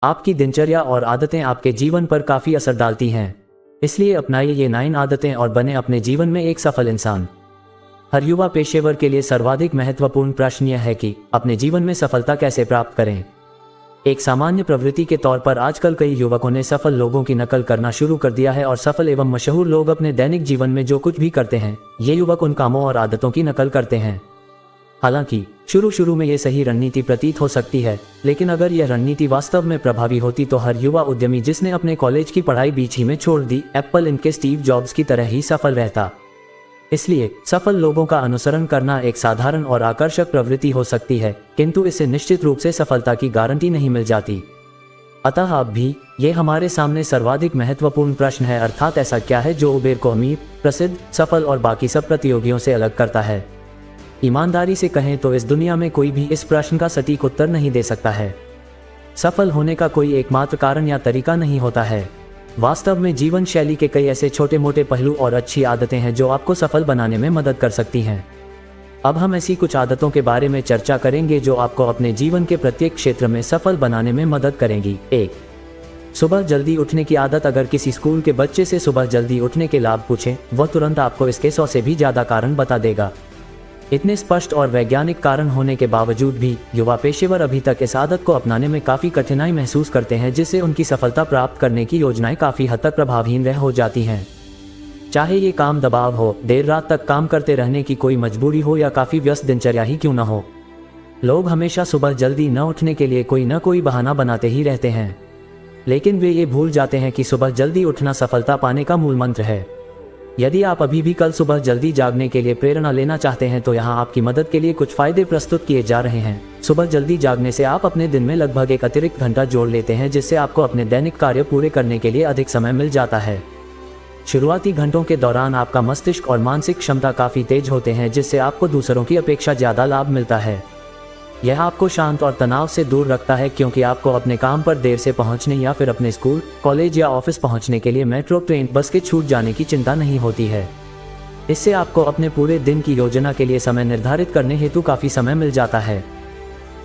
आपकी दिनचर्या और आदतें आपके जीवन पर काफ़ी असर डालती हैं। इसलिए अपनाइए ये 9 आदतें और बने अपने जीवन में एक सफल इंसान। हर युवा पेशेवर के लिए सर्वाधिक महत्वपूर्ण प्रश्न यह है कि अपने जीवन में सफलता कैसे प्राप्त करें। एक सामान्य प्रवृत्ति के तौर पर आजकल कई युवकों ने सफल लोगों की नकल करना शुरू कर दिया है और सफल एवं मशहूर लोग अपने दैनिक जीवन में जो कुछ भी करते हैं, ये युवक उन कामों और आदतों की नकल करते हैं। हालांकि शुरू में ये सही रणनीति प्रतीत हो सकती है, लेकिन अगर यह रणनीति वास्तव में प्रभावी होती तो हर युवा उद्यमी जिसने अपने कॉलेज की पढ़ाई बीच ही में छोड़ दी, एप्पल इनके स्टीव जॉब्स की तरह ही सफल रहता। इसलिए सफल लोगों का अनुसरण करना एक साधारण और आकर्षक प्रवृत्ति हो सकती है, किंतु इससे निश्चित रूप से सफलता की गारंटी नहीं मिल जाती। अतः अब भी ये हमारे सामने सर्वाधिक महत्वपूर्ण प्रश्न है, अर्थात ऐसा क्या है जो उबेर को अमीर, प्रसिद्ध, सफल और बाकी सब प्रतियोगियों से अलग करता है। ईमानदारी से कहें तो इस दुनिया में कोई भी इस प्रश्न का सटीक उत्तर नहीं दे सकता है। सफल होने का कोई एकमात्र कारण या तरीका नहीं होता है। वास्तव में जीवन शैली के कई ऐसे छोटे मोटे पहलू और अच्छी आदतें हैं जो आपको सफल बनाने में मदद कर सकती हैं। अब हम ऐसी कुछ आदतों के बारे में चर्चा करेंगे जो आपको अपने जीवन के प्रत्येक क्षेत्र में सफल बनाने में मदद करेंगी। 1. सुबह जल्दी उठने की आदत। अगर किसी स्कूल के बच्चे से सुबह जल्दी उठने के लाभ पूछें, वह तुरंत आपको इसके 100 से भी ज्यादा कारण बता देगा। इतने स्पष्ट और वैज्ञानिक कारण होने के बावजूद भी युवा पेशेवर अभी तक इस आदत को अपनाने में काफ़ी कठिनाई महसूस करते हैं, जिससे उनकी सफलता प्राप्त करने की योजनाएं काफ़ी हद तक प्रभावहीन हो जाती हैं। चाहे ये काम दबाव हो, देर रात तक काम करते रहने की कोई मजबूरी हो या काफ़ी व्यस्त दिनचर्या ही क्यों न हो, लोग हमेशा सुबह जल्दी न उठने के लिए कोई न कोई बहाना बनाते ही रहते हैं। लेकिन वे ये भूल जाते हैं कि सुबह जल्दी उठना सफलता पाने का मूल मंत्र है। यदि आप अभी भी कल सुबह जल्दी जागने के लिए प्रेरणा लेना चाहते हैं तो यहाँ आपकी मदद के लिए कुछ फायदे प्रस्तुत किए जा रहे हैं। सुबह जल्दी जागने से आप अपने दिन में लगभग एक अतिरिक्त घंटा जोड़ लेते हैं, जिससे आपको अपने दैनिक कार्य पूरे करने के लिए अधिक समय मिल जाता है। शुरुआती घंटों के दौरान आपका मस्तिष्क और मानसिक क्षमता काफ़ी तेज होते हैं, जिससे आपको दूसरों की अपेक्षा ज़्यादा लाभ मिलता है। यह आपको शांत और तनाव से दूर रखता है, क्योंकि आपको अपने काम पर देर से पहुंचने या फिर अपने स्कूल, कॉलेज या ऑफिस पहुंचने के लिए मेट्रो, ट्रेन, बस के छूट जाने की चिंता नहीं होती है। इससे आपको अपने पूरे दिन की योजना के लिए समय निर्धारित करने हेतु काफ़ी समय मिल जाता है।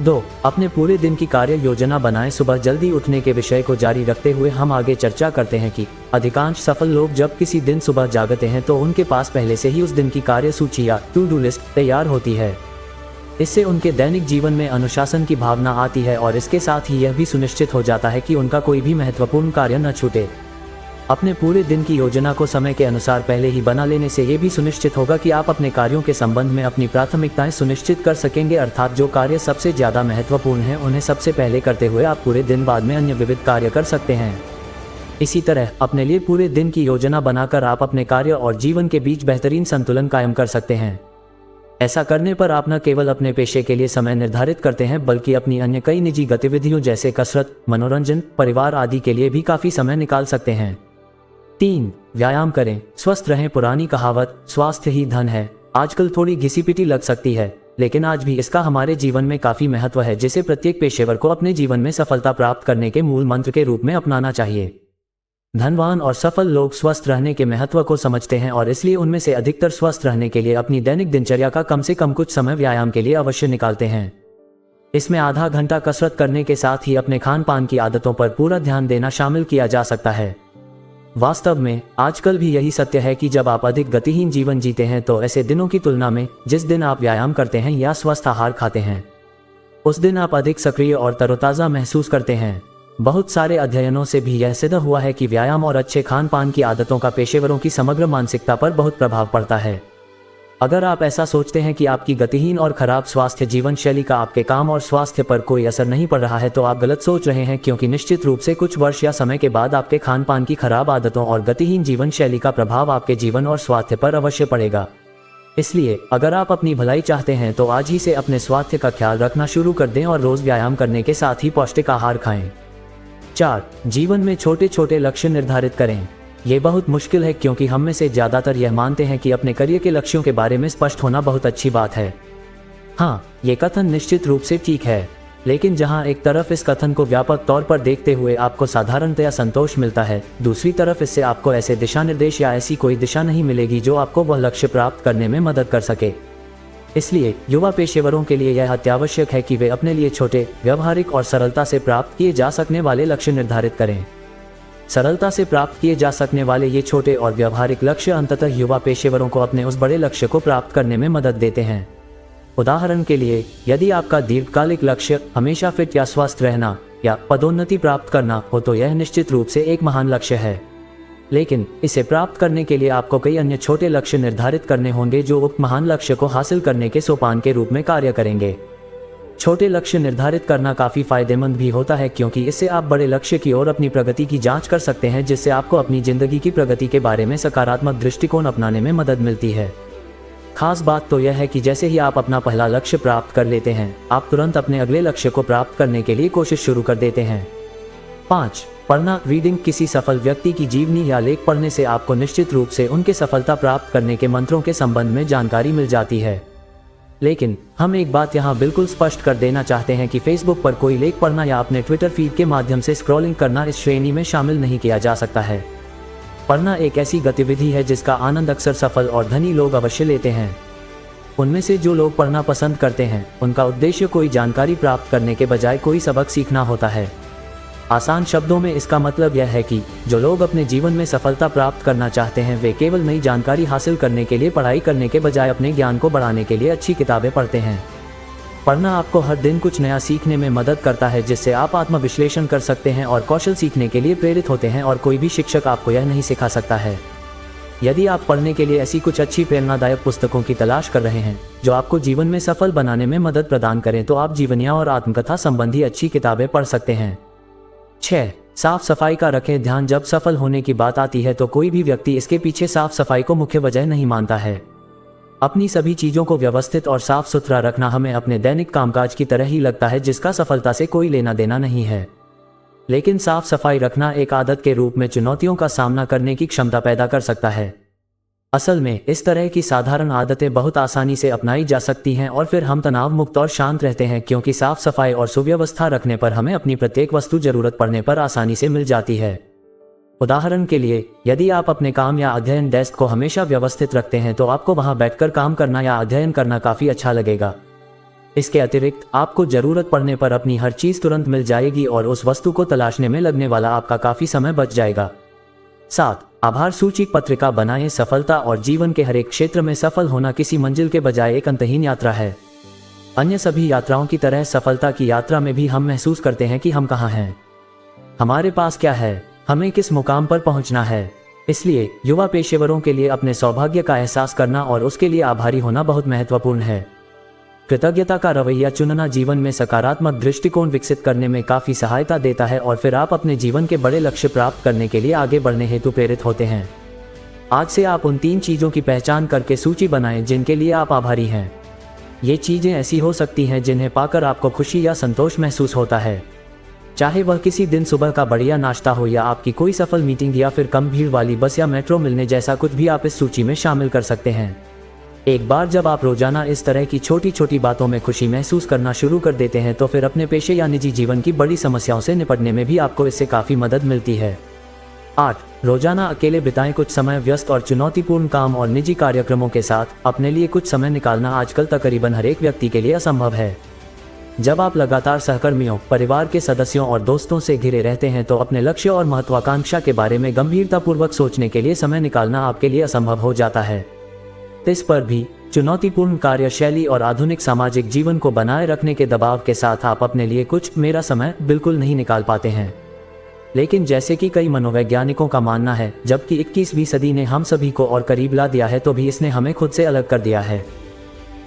2. अपने पूरे दिन की कार्य योजना बनाएं। सुबह जल्दी उठने के विषय को जारी रखते हुए हम आगे चर्चा करते हैं कि अधिकांश सफल लोग जब किसी दिन सुबह जागते हैं तो उनके पास पहले से ही उस दिन की कार्य सूची या टू डू लिस्ट तैयार होती है। इससे उनके दैनिक जीवन में अनुशासन की भावना आती है और इसके साथ ही यह भी सुनिश्चित हो जाता है कि उनका कोई भी महत्वपूर्ण कार्य न छूटे। अपने पूरे दिन की योजना को समय के अनुसार पहले ही बना लेने से यह भी सुनिश्चित होगा कि आप अपने कार्यों के संबंध में अपनी प्राथमिकताएं सुनिश्चित कर सकेंगे, अर्थात जो कार्य सबसे ज़्यादा महत्वपूर्ण हैं उन्हें सबसे पहले करते हुए आप पूरे दिन बाद में अन्य विविध कार्य कर सकते हैं। इसी तरह अपने लिए पूरे दिन की योजना बनाकर आप अपने कार्य और जीवन के बीच बेहतरीन संतुलन कायम कर सकते हैं। ऐसा करने पर आप न केवल अपने पेशे के लिए समय निर्धारित करते हैं, बल्कि अपनी अन्य कई निजी गतिविधियों जैसे कसरत, मनोरंजन, परिवार आदि के लिए भी काफ़ी समय निकाल सकते हैं। 3. व्यायाम करें, स्वस्थ रहें। पुरानी कहावत स्वास्थ्य ही धन है आजकल थोड़ी घिसी-पिटी लग सकती है, लेकिन आज भी इसका हमारे जीवन में काफ़ी महत्व है, जिसे प्रत्येक पेशेवर को अपने जीवन में सफलता प्राप्त करने के मूल मंत्र के रूप में अपनाना चाहिए। धनवान और सफल लोग स्वस्थ रहने के महत्व को समझते हैं और इसलिए उनमें से अधिकतर स्वस्थ रहने के लिए अपनी दैनिक दिनचर्या का कम से कम कुछ समय व्यायाम के लिए अवश्य निकालते हैं। इसमें आधा घंटा कसरत करने के साथ ही अपने खान पान की आदतों पर पूरा ध्यान देना शामिल किया जा सकता है। वास्तव में आजकल भी यही सत्य है कि जब आप अधिक गतिहीन जीवन जीते हैं तो ऐसे दिनों की तुलना में जिस दिन आप व्यायाम करते हैं या स्वस्थ आहार खाते हैं, उस दिन आप अधिक सक्रिय और तरोताज़ा महसूस करते हैं। बहुत सारे अध्ययनों से भी यह सिद्ध हुआ है कि व्यायाम और अच्छे खान पान की आदतों का पेशेवरों की समग्र मानसिकता पर बहुत प्रभाव पड़ता है। अगर आप ऐसा सोचते हैं कि आपकी गतिहीन और खराब स्वास्थ्य जीवन शैली का आपके काम और स्वास्थ्य पर कोई असर नहीं पड़ रहा है तो आप गलत सोच रहे हैं, क्योंकि निश्चित रूप से कुछ वर्ष या समय के बाद आपके खान पान की खराब आदतों और गतिहीन जीवन शैली का प्रभाव आपके जीवन और स्वास्थ्य पर अवश्य पड़ेगा। इसलिए अगर आप अपनी भलाई चाहते हैं तो आज ही से अपने स्वास्थ्य का ख्याल रखना शुरू कर दें और रोज व्यायाम करने के साथ ही पौष्टिक आहार खाएं। 4. जीवन में छोटे छोटे लक्ष्य निर्धारित करें। ये बहुत मुश्किल है, क्योंकि हम में से ज़्यादातर यह मानते हैं कि अपने करियर के लक्ष्यों के बारे में स्पष्ट होना बहुत अच्छी बात है। हाँ, ये कथन निश्चित रूप से ठीक है, लेकिन जहाँ एक तरफ इस कथन को व्यापक तौर पर देखते हुए आपको साधारणतया संतोष मिलता है, दूसरी तरफ इससे आपको ऐसे दिशा निर्देश या ऐसी कोई दिशा नहीं मिलेगी जो आपको वह लक्ष्य प्राप्त करने में मदद कर सके। इसलिए युवा पेशेवरों के लिए यह अत्यावश्यक है कि वे अपने लिए छोटे, व्यवहारिक और सरलता से प्राप्त किए जा सकने वाले लक्ष्य निर्धारित करें। सरलता से प्राप्त किए जा सकने वाले ये छोटे और व्यवहारिक लक्ष्य अंततः युवा पेशेवरों को अपने उस बड़े लक्ष्य को प्राप्त करने में मदद देते हैं। उदाहरण के लिए, यदि आपका दीर्घकालिक लक्ष्य हमेशा फिट या स्वस्थ रहना या पदोन्नति प्राप्त करना हो तो यह निश्चित रूप से एक महान लक्ष्य है। लेकिन इसे प्राप्त करने के लिए आपको कई अन्य छोटे लक्ष्य निर्धारित करने होंगे जो उक्त महान लक्ष्य को हासिल करने के सोपान के रूप में कार्य करेंगे। छोटे लक्ष्य निर्धारित करना काफी फायदेमंद भी होता है क्योंकि इससे आप बड़े लक्ष्य की ओर अपनी प्रगति की जांच कर सकते हैं, जिससे आपको अपनी जिंदगी की प्रगति के बारे में सकारात्मक दृष्टिकोण अपनाने में मदद मिलती है। खास बात तो यह है कि जैसे ही आप अपना पहला लक्ष्य प्राप्त कर लेते हैं, आप तुरंत अपने अगले लक्ष्य को प्राप्त करने के लिए कोशिश शुरू कर देते हैं। 5. पढ़ना रीडिंग। किसी सफल व्यक्ति की जीवनी या लेख पढ़ने से आपको निश्चित रूप से उनके सफलता प्राप्त करने के मंत्रों के संबंध में जानकारी मिल जाती है। लेकिन हम एक बात यहाँ बिल्कुल स्पष्ट कर देना चाहते हैं कि फेसबुक पर कोई लेख पढ़ना या अपने ट्विटर फीड के माध्यम से स्क्रॉलिंग करना इस श्रेणी में शामिल नहीं किया जा सकता है। पढ़ना एक ऐसी गतिविधि है जिसका आनंद अक्सर सफल और धनी लोग अवश्य लेते हैं। उनमें से जो लोग पढ़ना पसंद करते हैं, उनका उद्देश्य कोई जानकारी प्राप्त करने के बजाय कोई सबक सीखना होता है। आसान शब्दों में इसका मतलब यह है कि जो लोग अपने जीवन में सफलता प्राप्त करना चाहते हैं, वे केवल नई जानकारी हासिल करने के लिए पढ़ाई करने के बजाय अपने ज्ञान को बढ़ाने के लिए अच्छी किताबें पढ़ते हैं। पढ़ना आपको हर दिन कुछ नया सीखने में मदद करता है, जिससे आप आत्मविश्लेषण कर सकते हैं और कौशल सीखने के लिए प्रेरित होते हैं, और कोई भी शिक्षक आपको यह नहीं सिखा सकता है। यदि आप पढ़ने के लिए ऐसी कुछ अच्छी प्रेरणादायक पुस्तकों की तलाश कर रहे हैं जो आपको जीवन में सफल बनाने में मदद प्रदान करें, तो आप जीवनियाँ और आत्मकथा संबंधी अच्छी किताबें पढ़ सकते हैं। 6. साफ सफाई का रखें ध्यान। जब सफल होने की बात आती है तो कोई भी व्यक्ति इसके पीछे साफ सफाई को मुख्य वजह नहीं मानता है। अपनी सभी चीजों को व्यवस्थित और साफ सुथरा रखना हमें अपने दैनिक कामकाज की तरह ही लगता है, जिसका सफलता से कोई लेना देना नहीं है। लेकिन साफ सफाई रखना एक आदत के रूप में चुनौतियों का सामना करने की क्षमता पैदा कर सकता है। असल में इस तरह की साधारण आदतें बहुत आसानी से अपनाई जा सकती हैं और फिर हम तनाव मुक्त और शांत रहते हैं, क्योंकि साफ सफाई और सुव्यवस्था रखने पर हमें अपनी प्रत्येक वस्तु जरूरत पड़ने पर आसानी से मिल जाती है। उदाहरण के लिए, यदि आप अपने काम या अध्ययन डेस्क को हमेशा व्यवस्थित रखते हैं तो आपको वहां बैठकर काम करना या अध्ययन करना काफी अच्छा लगेगा। इसके अतिरिक्त आपको जरूरत पड़ने पर अपनी हर चीज तुरंत मिल जाएगी और उस वस्तु को तलाशने में लगने वाला आपका काफी समय बच जाएगा। 7. आभार सूची पत्रिका बनाएं। सफलता और जीवन के हर एक क्षेत्र में सफल होना किसी मंजिल के बजाय एक अंतहीन यात्रा है। अन्य सभी यात्राओं की तरह सफलता की यात्रा में भी हम महसूस करते हैं कि हम कहाँ हैं, हमारे पास क्या है, हमें किस मुकाम पर पहुंचना है। इसलिए युवा पेशेवरों के लिए अपने सौभाग्य का एहसास करना और उसके लिए आभारी होना बहुत महत्वपूर्ण है। कृतज्ञता का रवैया चुनना जीवन में सकारात्मक दृष्टिकोण विकसित करने में काफी सहायता देता है और फिर आप अपने जीवन के बड़े लक्ष्य प्राप्त करने के लिए आगे बढ़ने हेतु प्रेरित होते हैं। आज से आप उन 3 चीजों की पहचान करके सूची बनाएं जिनके लिए आप आभारी हैं। ये चीजें ऐसी हो सकती हैं जिन्हें पाकर आपको खुशी या संतोष महसूस होता है, चाहे वह किसी दिन सुबह का बढ़िया नाश्ता हो या आपकी कोई सफल मीटिंग या फिर कम भीड़ वाली बस या मेट्रो मिलने जैसा कुछ भी आप इस सूची में शामिल कर सकते हैं। एक बार जब आप रोजाना इस तरह की छोटी छोटी बातों में खुशी महसूस करना शुरू कर देते हैं तो फिर अपने पेशे या निजी जीवन की बड़ी समस्याओं से निपटने में भी आपको इससे काफी मदद मिलती है। 8. रोजाना अकेले बिताएं। कुछ समय व्यस्त और चुनौतीपूर्ण काम और निजी कार्यक्रमों के साथ अपने लिए कुछ समय निकालना आजकल तकरीबन हर एक व्यक्ति के लिए असंभव है। जब आप लगातार सहकर्मियों, परिवार के सदस्यों और दोस्तों से घिरे रहते हैं तो अपने लक्ष्य और महत्वाकांक्षा के बारे में गंभीरतापूर्वक सोचने के लिए समय निकालना आपके लिए असंभव हो जाता है। इस पर भी चुनौतीपूर्ण कार्यशैली और आधुनिक सामाजिक जीवन को बनाए रखने के दबाव के साथ आप अपने लिए कुछ मेरा समय बिल्कुल नहीं निकाल पाते हैं। लेकिन जैसे कि कई मनोवैज्ञानिकों का मानना है, जबकि 21वीं सदी ने हम सभी को और करीब ला दिया है तो भी इसने हमें खुद से अलग कर दिया है।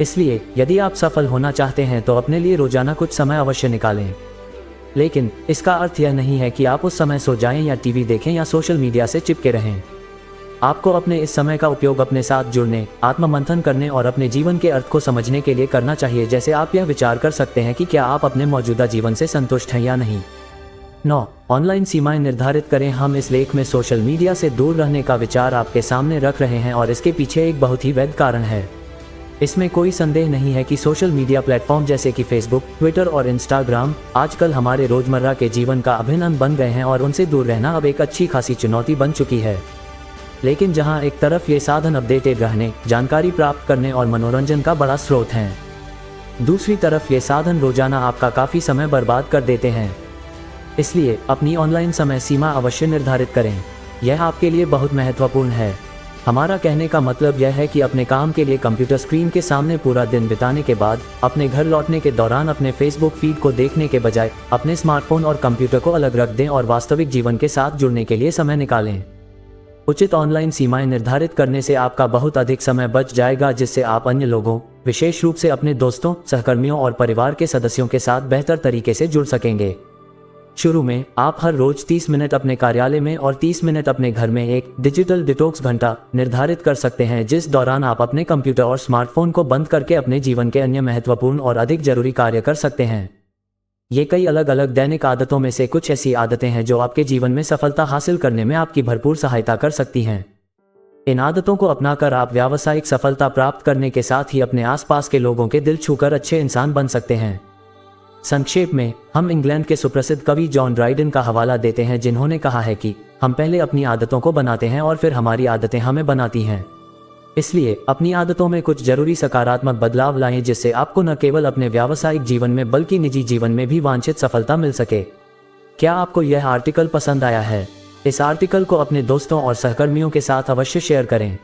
इसलिए यदि आप सफल होना चाहते हैं तो अपने लिए रोजाना कुछ समय अवश्य निकालें। लेकिन इसका अर्थ यह नहीं है कि आप उस समय सो जाएं या टीवी देखें या सोशल मीडिया से चिपके रहें। आपको अपने इस समय का उपयोग अपने साथ जुड़ने, आत्ममंथन करने और अपने जीवन के अर्थ को समझने के लिए करना चाहिए। जैसे आप यह विचार कर सकते हैं कि क्या आप अपने मौजूदा जीवन से संतुष्ट हैं या नहीं। 9. ऑनलाइन सीमाएं निर्धारित करें। हम इस लेख में सोशल मीडिया से दूर रहने का विचार आपके सामने रख रहे हैं और इसके पीछे एक बहुत ही वैध कारण है। इसमें कोई संदेह नहीं है कि सोशल मीडिया प्लेटफॉर्म जैसे कि फेसबुक, ट्विटर और इंस्टाग्राम आजकल हमारे रोजमर्रा के जीवन का अभिन्न अंग बन गए हैं और उनसे दूर रहना अब एक अच्छी खासी चुनौती बन चुकी है। लेकिन जहां एक तरफ ये साधन अपडेटेड रहने, जानकारी प्राप्त करने और मनोरंजन का बड़ा स्रोत हैं, दूसरी तरफ ये साधन रोजाना आपका काफ़ी समय बर्बाद कर देते हैं। इसलिए अपनी ऑनलाइन समय सीमा अवश्य निर्धारित करें। यह आपके लिए बहुत महत्वपूर्ण है। हमारा कहने का मतलब यह है कि अपने काम के लिए कंप्यूटर स्क्रीन के सामने पूरा दिन बिताने के बाद अपने घर लौटने के दौरान अपने फेसबुक फीड को देखने के बजाय अपने स्मार्टफोन और कंप्यूटर को अलग रख दें और वास्तविक जीवन के साथ जुड़ने के लिए समय निकालें। उचित ऑनलाइन सीमाएं निर्धारित करने से आपका बहुत अधिक समय बच जाएगा, जिससे आप अन्य लोगों, विशेष रूप से अपने दोस्तों, सहकर्मियों और परिवार के सदस्यों के साथ बेहतर तरीके से जुड़ सकेंगे। शुरू में आप हर रोज 30 मिनट अपने कार्यालय में और 30 मिनट अपने घर में एक डिजिटल डिटॉक्स घंटा निर्धारित कर सकते हैं, जिस दौरान आप अपने कंप्यूटर और स्मार्टफोन को बंद करके अपने जीवन के अन्य महत्वपूर्ण और अधिक जरूरी कार्य कर सकते हैं। ये कई अलग अलग दैनिक आदतों में से कुछ ऐसी आदतें हैं जो आपके जीवन में सफलता हासिल करने में आपकी भरपूर सहायता कर सकती हैं। इन आदतों को अपनाकर आप व्यावसायिक सफलता प्राप्त करने के साथ ही अपने आसपास के लोगों के दिल छूकर अच्छे इंसान बन सकते हैं। संक्षेप में, हम इंग्लैंड के सुप्रसिद्ध कवि जॉन ड्राइडन का हवाला देते हैं, जिन्होंने कहा है कि हम पहले अपनी आदतों को बनाते हैं और फिर हमारी आदतें हमें बनाती हैं। इसलिए अपनी आदतों में कुछ जरूरी सकारात्मक बदलाव लाएं, जिससे आपको न केवल अपने व्यावसायिक जीवन में बल्कि निजी जीवन में भी वांछित सफलता मिल सके। क्या आपको यह आर्टिकल पसंद आया है? इस आर्टिकल को अपने दोस्तों और सहकर्मियों के साथ अवश्य शेयर करें।